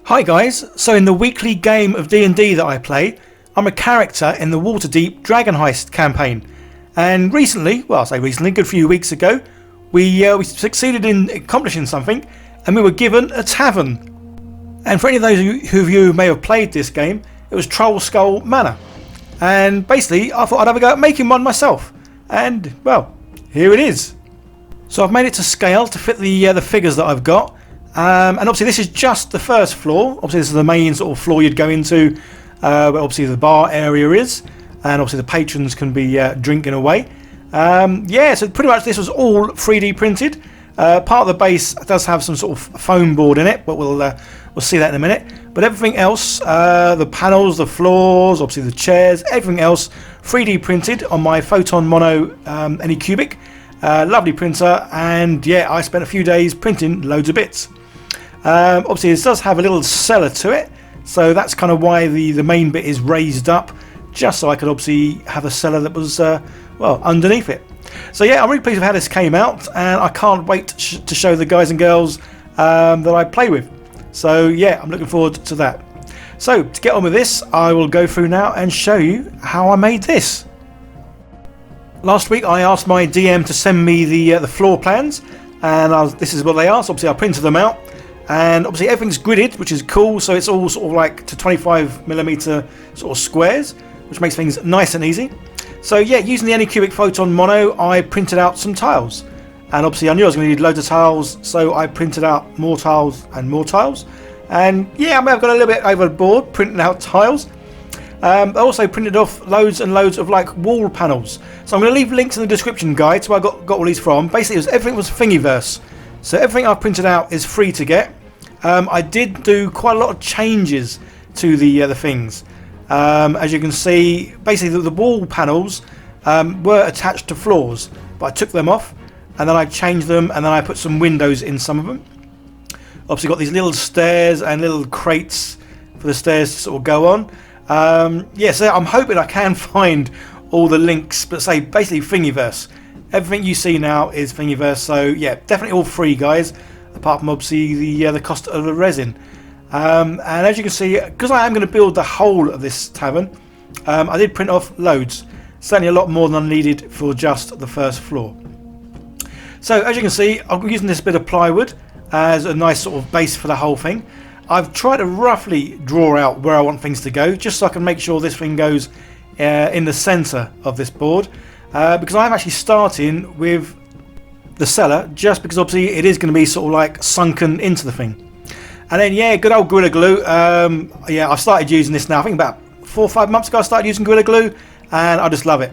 Hi guys, so in the weekly game of D&D that I play, I'm a character in the Waterdeep Dragonheist campaign. And recently, well I say recently, a good few weeks ago, we succeeded in accomplishing something and we were given a tavern. And for any of those of you who may have played this game, it was Trollskull Manor. And basically I thought I'd have a go at making one myself. And well, here it is. So I've made it to scale to fit the figures that I've got. And obviously this is just the first floor. Obviously this is the main sort of floor you'd go into, where obviously the bar area is, and obviously the patrons can be drinking away. Yeah, so pretty much this was all 3D printed. Part of the base does have some sort of foam board in it, but we'll see that in a minute. But everything else, the panels, the floors, obviously the chairs, everything else 3D printed on my Photon Mono Anycubic. Lovely printer, and yeah, I spent a few days printing loads of bits. Obviously this does have a little cellar to it, so that's kind of why the main bit is raised up, just so I could obviously have a cellar that was well, underneath it. So yeah, I'm really pleased with how this came out, and I can't wait to show the guys and girls that I play with. So yeah, I'm looking forward to that. So to get on with this, I will go through now and show you how I made this. Last week I asked my DM to send me the floor plans, and this is what they asked. Obviously I printed them out, and obviously everything's gridded, which is cool, so it's all sort of like to 25mm sort of squares, which makes things nice and easy. So yeah, using the Anycubic Photon Mono, I printed out some tiles, and obviously I knew I was going to need loads of tiles, so I printed out more tiles and more tiles. And yeah, I may have got a little bit overboard printing out tiles. I also printed off loads and loads of like wall panels, so I'm going to leave links in the description guide to where I got all these from. Basically everything was Thingiverse, so everything I've printed out is free to get. I did do quite a lot of changes to the things. As you can see, basically the wall panels were attached to floors, but I took them off and then I changed them, and then I put some windows in some of them. Obviously got these little stairs and little crates for the stairs to sort of go on. Yeah, so I'm hoping I can find all the links, but say basically Thingiverse. Everything you see now is Thingiverse, so yeah, definitely all free, guys, apart from obviously the cost of the resin. And as you can see, because I am going to build the whole of this tavern, I did print off loads, certainly a lot more than I needed for just the first floor. So as you can see, I'm using this bit of plywood as a nice sort of base for the whole thing. I've tried to roughly draw out where I want things to go, just so I can make sure this thing goes in the centre of this board, because I'm actually starting with the cellar, just because obviously it is going to be sort of like sunken into the thing. And then yeah, good old Gorilla Glue. Yeah, I've started using this now. I think about 4 or 5 months ago I started using Gorilla Glue, and I just love it.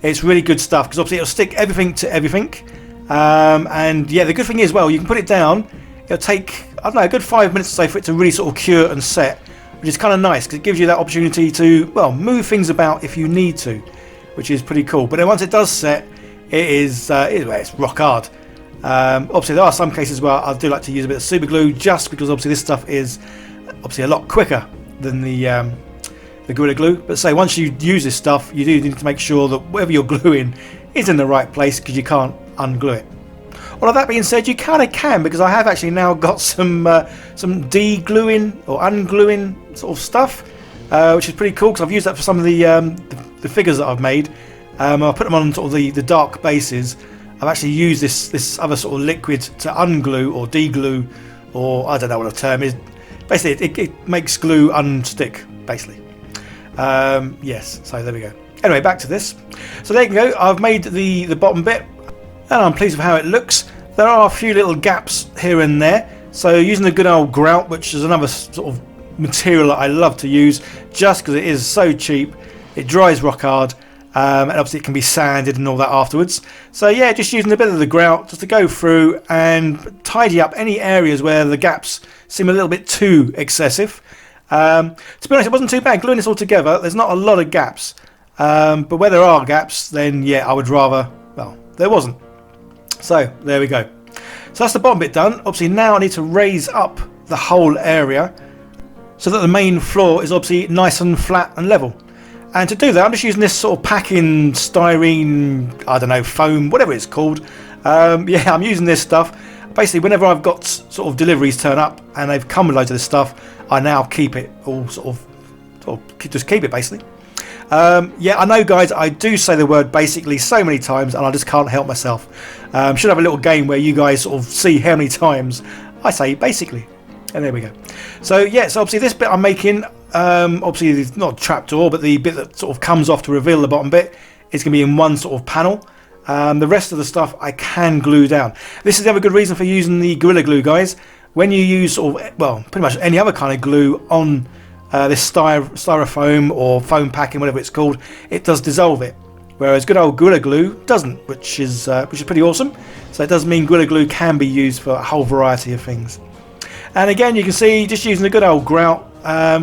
It's really good stuff, because obviously it'll stick everything to everything. And yeah, the good thing is, well, you can put it down. It'll take, I don't know, a good 5 minutes or so for it to really sort of cure and set, which is kind of nice because it gives you that opportunity to, well, move things about if you need to, which is pretty cool. But then once it does set, it's rock hard. Obviously there are some cases where I do like to use a bit of super glue, just because obviously this stuff is obviously a lot quicker than the Gorilla Glue. But say once you use this stuff, you do need to make sure that whatever you're gluing is in the right place, because you can't unglue it. All of that being said, you kind of can, because I have actually now got some de-gluing or ungluing sort of stuff, which is pretty cool, because I've used that for some of the figures that I've made. I put them on sort of the dark bases. I've actually used this other sort of liquid to unglue or de-glue, or I don't know what the term is. Basically, it makes glue unstick, basically. Yes, so there we go. Anyway, back to this. So there you go. I've made the bottom bit, and I'm pleased with how it looks. There are a few little gaps here and there, so using the good old grout, which is another sort of material that I love to use, just because it is so cheap. It dries rock hard, and obviously it can be sanded and all that afterwards. So yeah, just using a bit of the grout just to go through and tidy up any areas where the gaps seem a little bit too excessive. To be honest, it wasn't too bad gluing this all together. There's not a lot of gaps, but where there are gaps, then yeah, I would rather, well, there wasn't. So there we go. So that's the bottom bit done. Obviously now I need to raise up the whole area so that the main floor is obviously nice and flat and level. And to do that, I'm just using this sort of packing styrene, I don't know, foam, whatever it's called. Yeah, I'm using this stuff. basically whenever I've got sort of deliveries turn up and they've come with loads of this stuff, I now keep it all just keep it basically. Yeah, I know guys, I do say the word basically so many times and I just can't help myself. Should have a little game where you guys sort of see how many times I say basically. And there we go. So yeah, so obviously this bit I'm making, obviously it's not a trapdoor, but the bit that sort of comes off to reveal the bottom bit is going to be in one sort of panel. The rest of the stuff I can glue down. This is the other good reason for using the Gorilla Glue, guys. When you use sort of, well, pretty much any other kind of glue on this styrofoam or foam packing, whatever it's called, it does dissolve it. Whereas good old Gorilla Glue doesn't, which is pretty awesome. So it does mean Gorilla Glue can be used for a whole variety of things. And again, you can see just using the good old grout,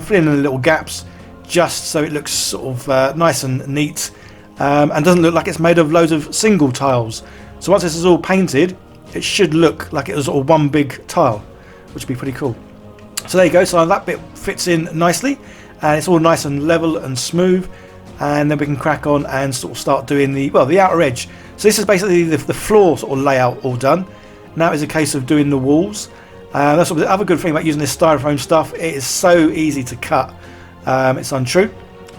filling in the little gaps, just so it looks sort of nice and neat, and doesn't look like it's made of loads of single tiles. So once this is all painted, it should look like it was all one big tile, which would be pretty cool. So there you go. So that bit fits in nicely, and it's all nice and level and smooth. And then we can crack on and sort of start doing the outer edge. So this is basically the floor sort of layout all done. Now it's a case of doing the walls. That's the other good thing about using this styrofoam stuff. It is so easy to cut. It's untrue,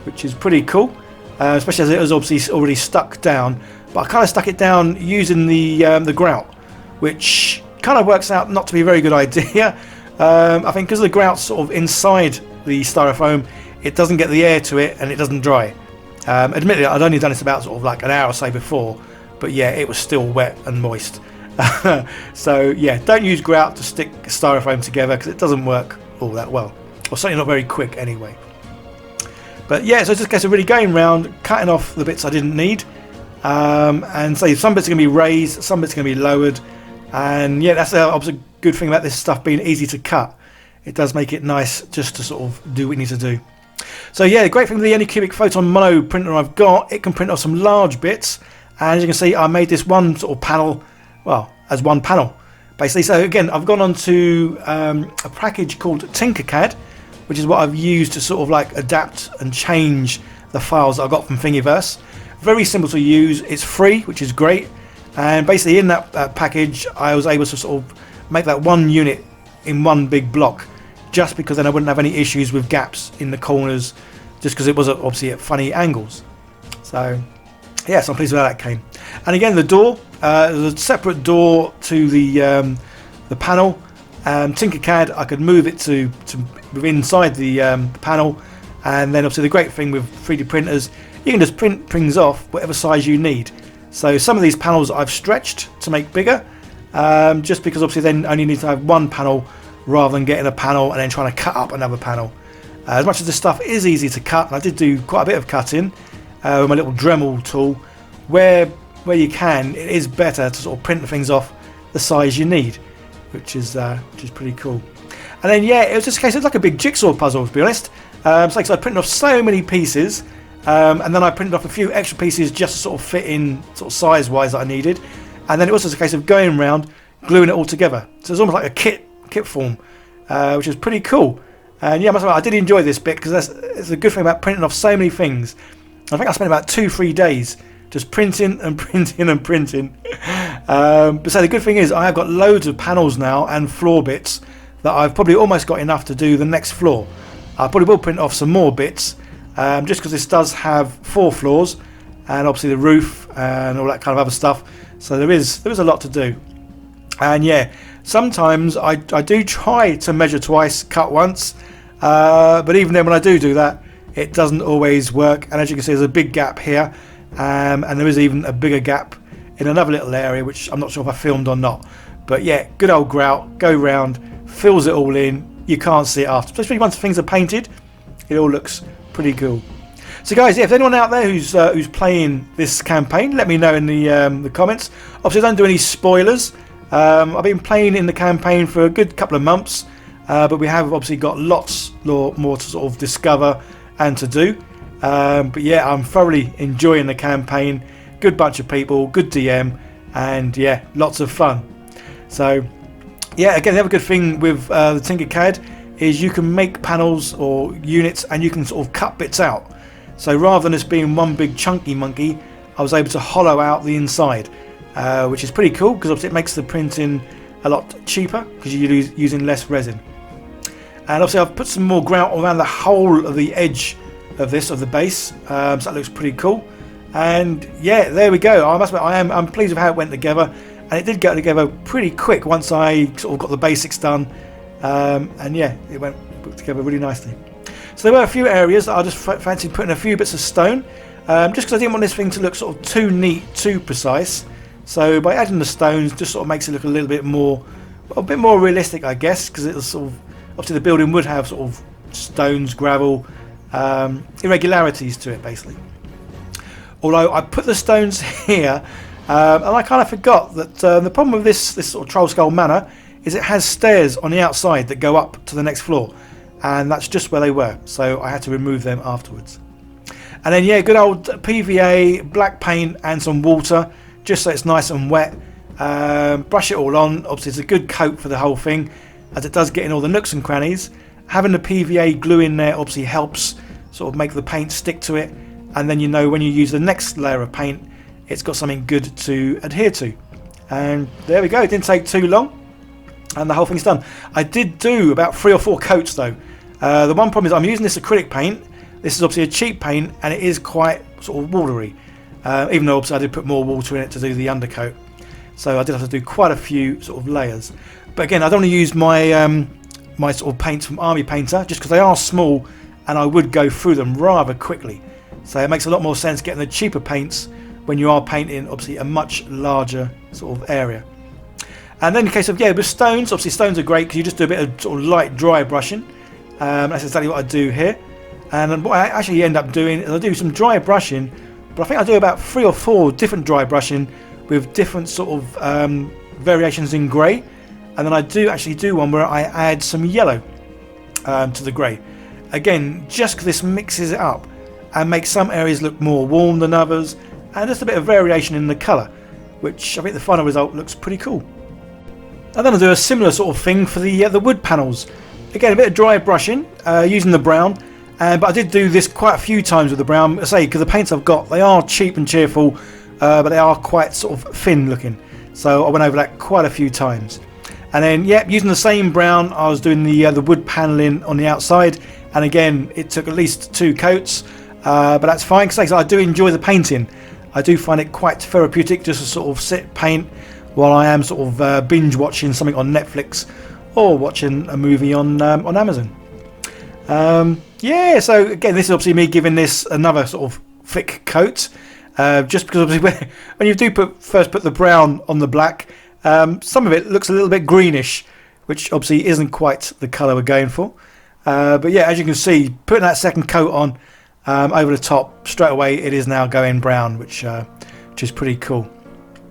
which is pretty cool, especially as it was obviously already stuck down. But I kind of stuck it down using the grout, which kind of works out not to be a very good idea. I think because the grout's sort of inside the styrofoam, it doesn't get the air to it and it doesn't dry. Admittedly, I'd only done this about sort of like an hour or so before, but yeah, it was still wet and moist. So yeah, don't use grout to stick styrofoam together because it doesn't work all that well, or certainly not very quick anyway. But yeah, so it's just a case of really going around, cutting off the bits I didn't need, and so some bits are going to be raised, some bits are going to be lowered, and yeah, that's obviously a good thing about this stuff being easy to cut. It does make it nice just to sort of do what you need to do. So yeah, the great thing with the Anycubic Photon Mono printer I've got, it can print off some large bits, and as you can see, I made this one sort of panel, well, as one panel basically. So again, I've gone on to a package called Tinkercad, which is what I've used to sort of like adapt and change the files that I got from Thingiverse. Very simple to use, it's free, which is great, and basically in that package I was able to sort of make that one unit in one big block, just because then I wouldn't have any issues with gaps in the corners, just because it was obviously at funny angles. So yeah, so I'm pleased with how that came. And again, the door, there's a separate door to the panel. Tinkercad, I could move it to inside the panel, and then obviously the great thing with 3D printers, you can just print things off whatever size you need. So some of these panels I've stretched to make bigger, just because obviously then only need to have one panel rather than getting a panel and then trying to cut up another panel. As much as this stuff is easy to cut, and I did do quite a bit of cutting with my little Dremel tool, where you can, it is better to sort of print things off the size you need, which is pretty cool. And then yeah, it was just a case of like a big jigsaw puzzle, to be honest. So I printed off so many pieces, and then I printed off a few extra pieces just to sort of fit in sort of size wise that I needed, and then it was just a case of going around gluing it all together. So it's almost like a kit form, which is pretty cool. And yeah, I did enjoy this bit because it's a good thing about printing off so many things. I think I spent about 2-3 days just printing and printing and printing. But so the good thing is I have got loads of panels now and floor bits that I've probably almost got enough to do the next floor. I probably will print off some more bits, just because this does have 4 floors and obviously the roof and all that kind of other stuff. So there is a lot to do. And yeah, sometimes I do try to measure twice, cut once, but even then when I do that, it doesn't always work. And as you can see, there's a big gap here, and there is even a bigger gap in another little area, which I'm not sure if I filmed or not. But yeah, good old grout, go round, fills it all in. You can't see it after, especially once things are painted. It all looks pretty cool. So guys, yeah, if anyone out there who's playing this campaign, let me know in the comments. Obviously, don't do any spoilers. I've been playing in the campaign for a good couple of months, but we have obviously got lots more to sort of discover and to do. But yeah, I'm thoroughly enjoying the campaign. Good bunch of people, good DM, and yeah, lots of fun. So yeah, again, the other good thing with the Tinkercad is you can make panels or units and you can sort of cut bits out. So rather than this being one big chunky monkey, I was able to hollow out the inside, which is pretty cool because obviously it makes the printing a lot cheaper because you're using less resin. And obviously I've put some more grout around the whole of the edge of the base, so that looks pretty cool. And yeah, there we go. I must admit, I'm pleased with how it went together, and it did get together pretty quick once I sort of got the basics done. And yeah, it went together really nicely. So there were a few areas that I just fancied putting a few bits of stone, just because I didn't want this thing to look sort of too neat, too precise. So by adding the stones, just sort of makes it look a little bit more, a bit more realistic, I guess, because it's sort of, obviously the building would have sort of stones, gravel, irregularities to it basically. Although I put the stones here, and I kind of forgot that the problem with this sort of Trollskull Manor is it has stairs on the outside that go up to the next floor, and that's just where they were, so I had to remove them afterwards. And then yeah, good old PVA, black paint and some water, just so it's nice and wet. Brush it all on. Obviously it's a good coat for the whole thing, as it does get in all the nooks and crannies. Having the PVA glue in there obviously helps sort of make the paint stick to it, and then you know when you use the next layer of paint, it's got something good to adhere to. And there we go, it didn't take too long and the whole thing's done. I did do about 3 or 4 coats though. The one problem is I'm using this acrylic paint. This is obviously a cheap paint and it is quite sort of watery, even though obviously I did put more water in it to do the undercoat, so I did have to do quite a few sort of layers. But again, I don't want to use my my sort of paints from Army Painter just because they are small and I would go through them rather quickly, so it makes a lot more sense getting the cheaper paints when you are painting obviously a much larger sort of area. And then in the case of, yeah, with stones, obviously stones are great because you just do a bit of sort of light dry brushing. That's exactly what I do here. And what I actually end up doing is I do some dry brushing, but I think I do about 3 or 4 different dry brushing with different sort of variations in grey. And then I do actually do one where I add some yellow to the grey. Again, just because this mixes it up and makes some areas look more warm than others, and just a bit of variation in the colour, which I think the final result looks pretty cool. And then I'll do a similar sort of thing for the wood panels. Again, a bit of dry brushing using the brown, but I did do this quite a few times with the brown. I say, because the paints I've got, they are cheap and cheerful, but they are quite sort of thin looking. So I went over that quite a few times. And then, yeah, using the same brown, I was doing the wood panelling on the outside. And again, it took at least 2 coats, but that's fine because I do enjoy the painting. I do find it quite therapeutic just to sort of sit paint while I am sort of binge watching something on Netflix or watching a movie on Amazon. Yeah, so again, this is obviously me giving this another sort of thick coat, just because obviously when you do first put the brown on the black, some of it looks a little bit greenish, which obviously isn't quite the colour we're going for. But yeah, as you can see, putting that second coat on over the top, straight away it is now going brown, which is pretty cool.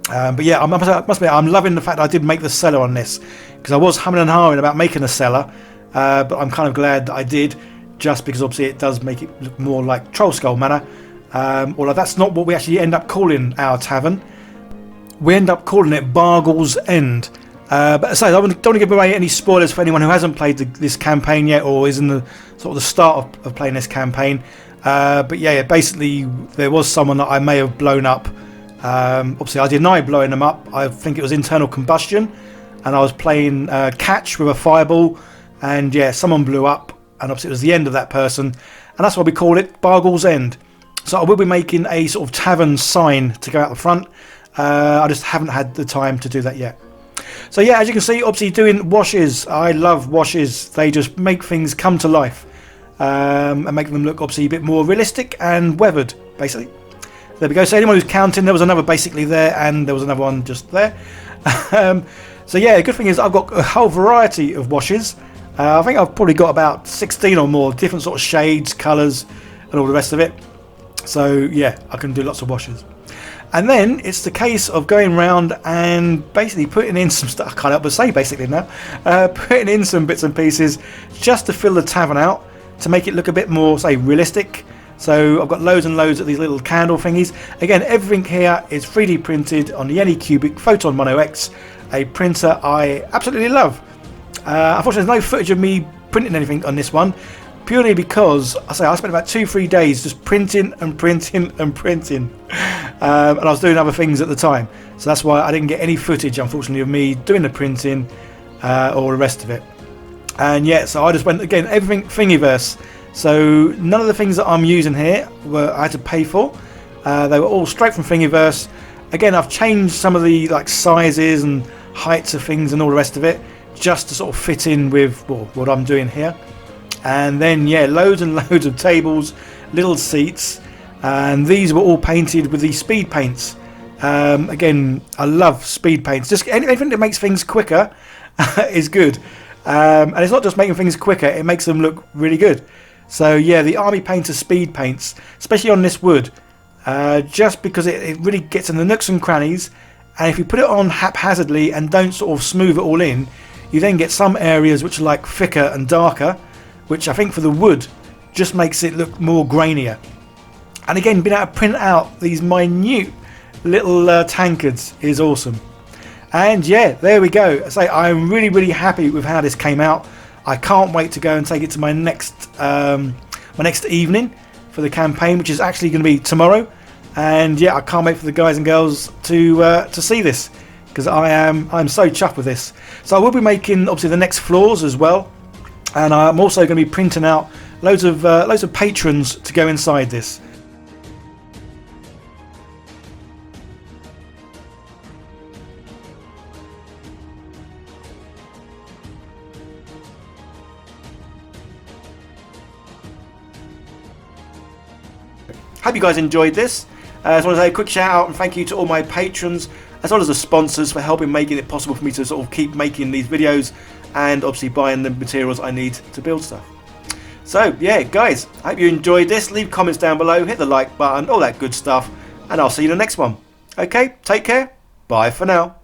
But yeah, I must admit, I'm loving the fact that I did make the cellar on this, because I was humming and hawing about making a cellar, but I'm kind of glad that I did, just because obviously it does make it look more like Trollskull Manor, although that's not what we actually end up calling our tavern. We end up calling it Bargle's End. But as I say, I don't want to give away any spoilers for anyone who hasn't played this campaign yet, or is in the sort of the start of playing this campaign. But yeah, basically there was someone that I may have blown up. Obviously I deny blowing them up. I think it was internal combustion, and I was playing catch with a fireball, and yeah, someone blew up, and obviously it was the end of that person, and that's why we call it Bargle's End. So I will be making a sort of tavern sign to go out the front. I just haven't had the time to do that yet. So yeah, as you can see, obviously doing washes. I love washes. They just make things come to life, and make them look obviously a bit more realistic and weathered, basically. There we go. So anyone who's counting, there was another basically there, and there was another one just there. So yeah, the good thing is I've got a whole variety of washes. I think I've probably got about 16 or more different sort of shades, colours, and all the rest of it. So yeah, I can do lots of washes. And then it's the case of going round and basically putting in some stuff. I can't help but say basically now. Putting in some bits and pieces just to fill the tavern out, to make it look a bit more, say, realistic. So I've got loads and loads of these little candle thingies. Again, everything here is 3D printed on the Anycubic Photon Mono X, a printer I absolutely love. Unfortunately, there's no footage of me printing anything on this one, purely because I spent about 2-3 days just printing and printing and printing, and I was doing other things at the time, so that's why I didn't get any footage, unfortunately, of me doing the printing or the rest of it. And yeah, so I just went again everything Thingiverse. So none of the things that I'm using here I had to pay for. They were all straight from Thingiverse. Again, I've changed some of the like sizes and heights of things and all the rest of it, just to sort of fit in with what I'm doing here. And then yeah, loads and loads of tables, little seats, and these were all painted with these speed paints. Again, I love speed paints. Just anything that makes things quicker is good. And it's not just making things quicker, it makes them look really good. So yeah, the Army Painter speed paints, especially on this wood, just because it really gets in the nooks and crannies, and if you put it on haphazardly and don't sort of smooth it all in, you then get some areas which are like thicker and darker, which I think for the wood just makes it look more grainier. And again, being able to print out these minute little tankards is awesome. And yeah, there we go. I say I'm really happy with how this came out. I can't wait to go and take it to my next evening for the campaign, which is actually going to be tomorrow. And yeah, I can't wait for the guys and girls to see this, because I'm so chuffed with this. So I will be making obviously the next floors as well, and I'm also going to be printing out loads of patrons to go inside this. Hope you guys enjoyed this. I just want to say a quick shout out and thank you to all my patrons, as well as the sponsors, for helping making it possible for me to sort of keep making these videos and obviously buying the materials I need to build stuff. So yeah guys, I hope you enjoyed this. Leave comments down below, hit the like button, all that good stuff, and I'll see you in the next one. Okay, take care, bye for now.